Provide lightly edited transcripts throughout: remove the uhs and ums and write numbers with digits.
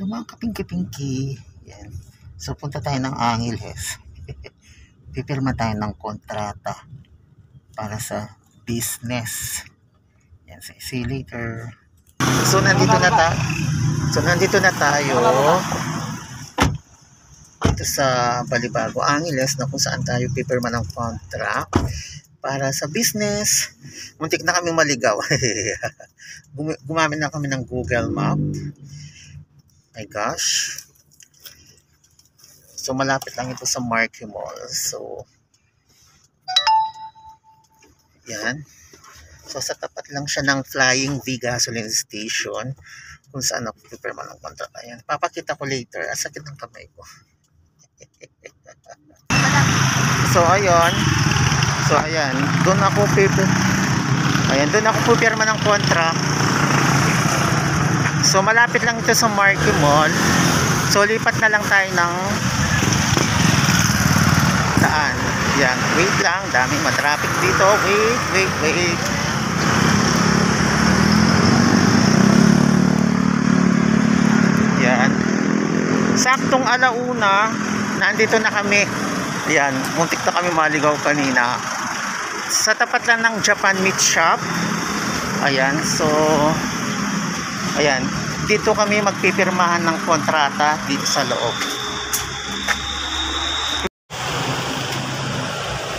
Yung mga kapingki-pinki. Yan. So, punta tayo ng Angeles. Pipirma tayo ng kontrata para sa business. Yan. See you later. So, nandito na tayo dito sa Balibago, Angeles, na kung saan tayo pipirma ng contract para sa business. Muntik na kami maligaw. Gumamit na kami ng Google Map. My gosh. So, malapit lang ito sa Marquee Mall. So, yan. So, sa tapat lang siya ng Flying V gasoline station kung saan ako pipirma ng contract. Ayan. Papakita ko later. Sakit ng kamay ko. So, ayun. So, ayan. Doon ako pipirma ng contract. So, malapit lang ito sa Marquee Mall. So, lipat na lang tayo ng saan. Yan. Wait lang. Daming matraffic dito. Wait. Yan. Saktong alauna, nandito na kami. Yan. Muntik na kami maligaw kanina. Sa tapat lang ng Japan Meat Shop. Ayan. So, ayan. Dito kami magpipirmahan ng kontrata dito sa loob.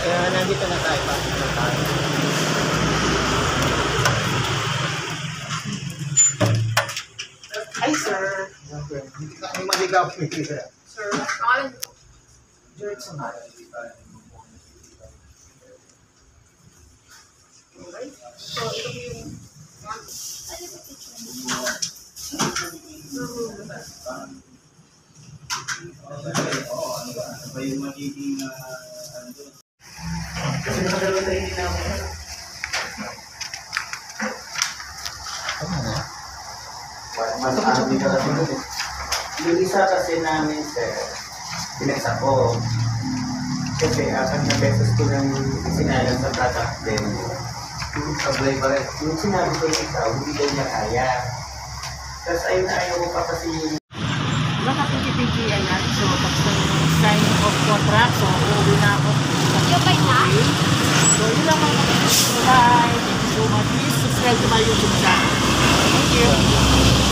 Ayan, nandito na tayo. Hi, sir. Hindi ka kami maligaw. Sir, pangalan niyo po? George Samara. Okay. So, ito yung... Ano ba yung magiging Kasi nakadalawa tayo hindi namin. Ano na? mas amin ka kasi nun. Yung isa kasi namin, sir, pinagsa ko. Kasi apat na beses ko nang sinalang sa tatak din. Sablay pa rin. Yung sinabi ko yung ikaw, hindi daw niya kaya. Tapos ayun na ayaw ko pa kasi yung... Mga pinky-pinky, ayan. So, tapos ng signing of contract. So, uuwi na ako. Yung bike na? So, yun lang mga kapatid. Bye! Thank you so much. Please subscribe to my YouTube channel. Thank you.